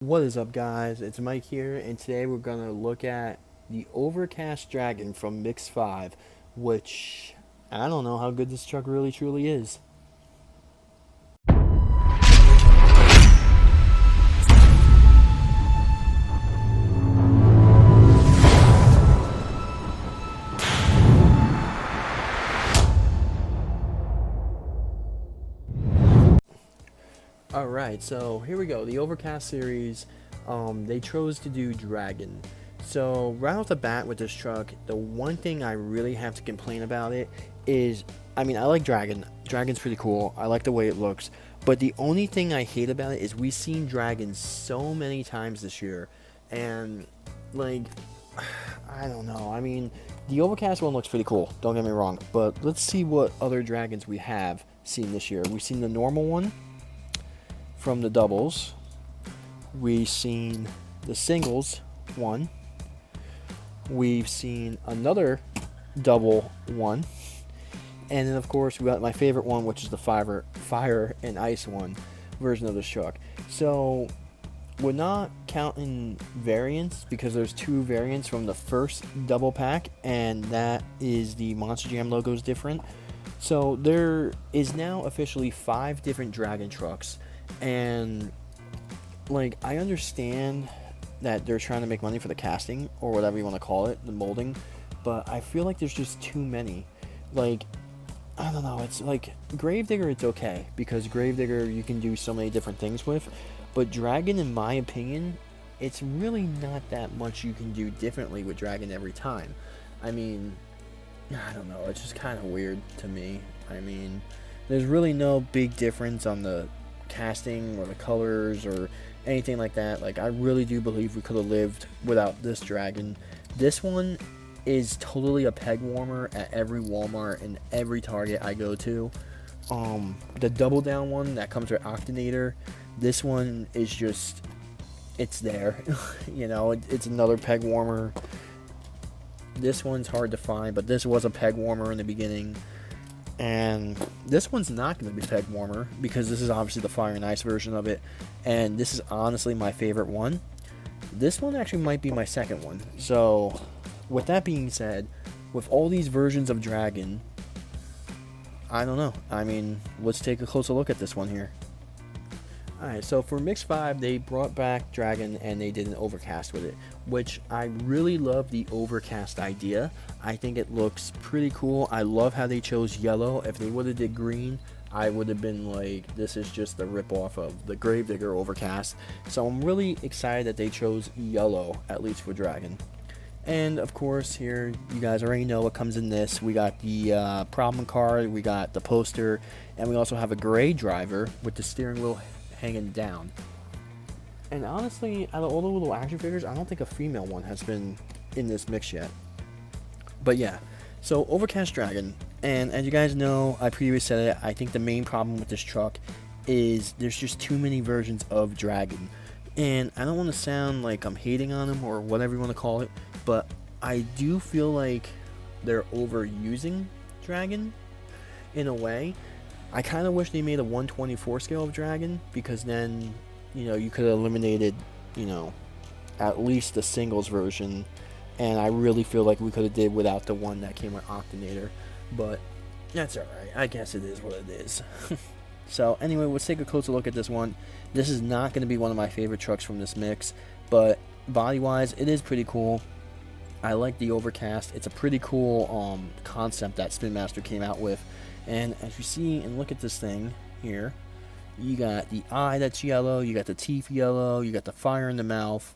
What is up, guys? It's Mike here, and today we're gonna look at the Overcast Dragon from Mix 5, which I don't know how good this truck really truly is. Alright, so here we go. The Overcast series, they chose to do Dragon. So, right off the bat with this truck, the one thing I really have to complain about it is, I like Dragon. Dragon's pretty cool. I like the way it looks. But the only thing I hate about it is we've seen Dragon so many times this year. And, like, I don't know. The Overcast one looks pretty cool. Don't get me wrong. But let's see what other Dragons we have seen this year. We've seen the normal one from the doubles. We've seen the singles one. We've seen another double one. And then, of course, we got my favorite one, which is the fire and ice one version of this truck. So, we're not counting variants because there's two variants from the first double pack, and that is the Monster Jam logo is different. So, there is now officially 5 different Dragon trucks. And I understand that they're trying to make money for the casting or whatever you want to call it, the molding, but I feel like there's just too many. I don't know, it's like Gravedigger, it's okay because Gravedigger you can do so many different things with, but Dragon, in my opinion, it's really not that much you can do differently with Dragon every time. I mean, I don't know, it's just kind of weird to me. There's really no big difference on the casting or the colors or anything like that. I really do believe we could have lived without this Dragon. This one is totally a peg warmer at every Walmart and every Target I go to. The double down one that comes with Octanator, this one is just, it's there. It's another peg warmer. This one's hard to find, but this was a peg warmer in the beginning. And this one's not going to be peg warmer because this is obviously the fire and ice version of it. And this is honestly my favorite one. This one actually might be my second one. So, with that being said, with all these versions of Dragon, I don't know. Let's take a closer look at this one here. Alright, so for Mix 5, they brought back Dragon and they did an overcast with it, which I really love the overcast idea. I think it looks pretty cool. I love how they chose yellow. If they would have did green, I would have been like, this is just the ripoff of the Gravedigger overcast. So I'm really excited that they chose yellow, at least for Dragon. And of course, here you guys already know what comes in this. We got the problem card, we got the poster, and we also have a gray driver with the steering wheel hanging down. And honestly, out of all the little action figures, I don't think a female one has been in this mix yet. But yeah, so Overcast Dragon. And as you guys know, I previously said it, I think the main problem with this truck is there's just too many versions of Dragon. And I don't want to sound like I'm hating on them or whatever you want to call it, but I do feel like they're overusing Dragon in a way. I kind of wish they made a 1/24 scale of Dragon, because then, you could have eliminated, at least the singles version, and I really feel like we could have did without the one that came with Octanator, but that's alright. I guess it is what it is. So anyway, let's take a closer look at this one. This is not going to be one of my favorite trucks from this mix, but body-wise, it is pretty cool. I like the overcast. It's a pretty cool concept that SpinMaster came out with. And as you see and look at this thing here, you got the eye that's yellow, you got the teeth yellow, you got the fire in the mouth.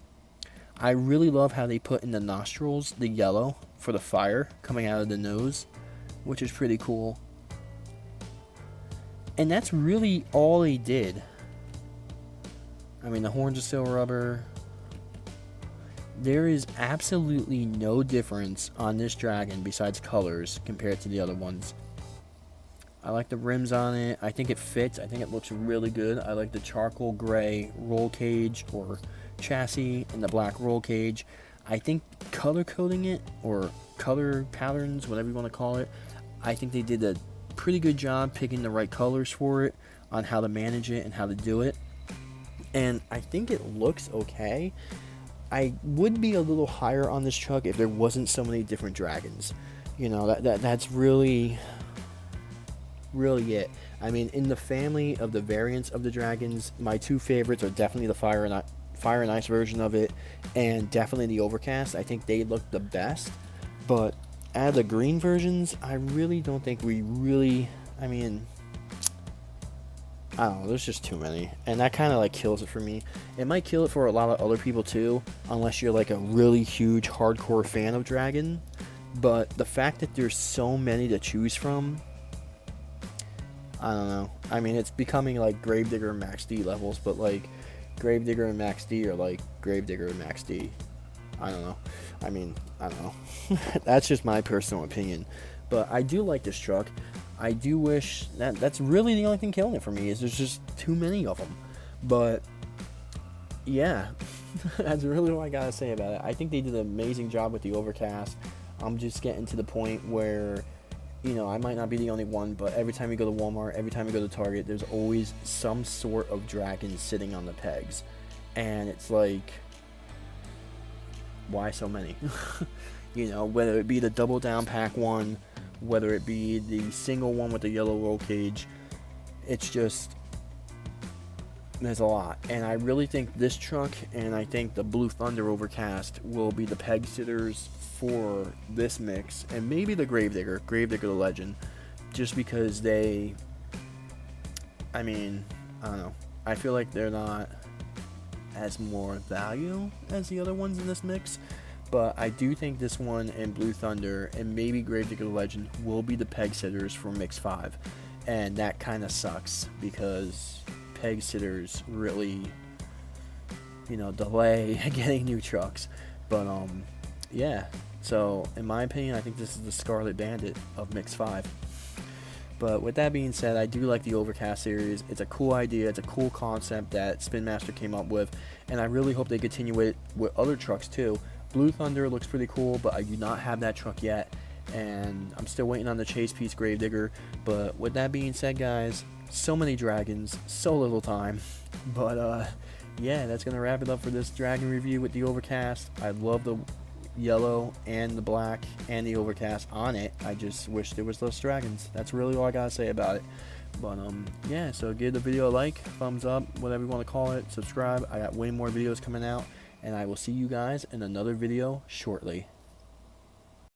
I really love how they put in the nostrils the yellow for the fire coming out of the nose, which is pretty cool. And that's really all they did. The horns are still rubber. There is absolutely no difference on this Dragon besides colors compared to the other ones. I like the rims on it. I think it fits. I think it looks really good. I like the charcoal gray roll cage or chassis and the black roll cage. I think color coding it, or color patterns, whatever you want to call it, I think they did a pretty good job picking the right colors for it, on how to manage it and how to do it. and I think it looks okay. I would be a little higher on this truck if there wasn't so many different dragons. You know, that's really it. I mean, in the family of the variants of the dragons, my two favorites are definitely the fire and ice version of it, and definitely the overcast. I think they look the best. But out of the green versions, I really don't think we really. I mean, I don't know. There's just too many, and that kind of like kills it for me. It might kill it for a lot of other people too, unless you're like a really huge hardcore fan of Dragon. But the fact that there's so many to choose from, I don't know. I mean, it's becoming like Gravedigger and Max D levels, but like Gravedigger and Max D are like Gravedigger and Max D. I don't know. I mean, I don't know. That's just my personal opinion. But I do like this truck. I do wish that's really the only thing killing it for me is there's just too many of them. But yeah, that's really what I gotta say about it. I think they did an amazing job with the overcast. I'm just getting to the point where, you know, I might not be the only one, but every time you go to Walmart, every time you go to Target, there's always some sort of dragon sitting on the pegs. And it's like, why so many? You know, whether it be the double down pack one, whether it be the single one with the yellow roll cage, it's just, there's a lot. And I really think this truck and I think the Blue Thunder Overcast will be the peg sitters for this mix, and maybe the Gravedigger the Legend, just because they, I mean, I don't know, I feel like they're not as more value as the other ones in this mix. But I do think this one and Blue Thunder and maybe Gravedigger the Legend will be the peg sitters for Mix 5. And that kind of sucks because peg sitters really, you know, delay getting new trucks. But yeah. So in my opinion, I think this is the Scarlet Bandit of Mix 5. But with that being said, I do like the Overcast series. It's a cool idea. It's a cool concept that SpinMaster came up with. And I really hope they continue it with other trucks too. Blue Thunder looks pretty cool, but I do not have that truck yet. And I'm still waiting on the Chase Piece Gravedigger. But with that being said, guys, so many dragons, so little time. But yeah, that's going to wrap it up for this dragon review with the Overcast. I love the yellow and the black and the Overcast on it. I just wish there was less dragons. That's really all I gotta say about it. But yeah, so give the video a like, thumbs up, whatever you want to call it, subscribe. I got way more videos coming out, and I will see you guys in another video shortly.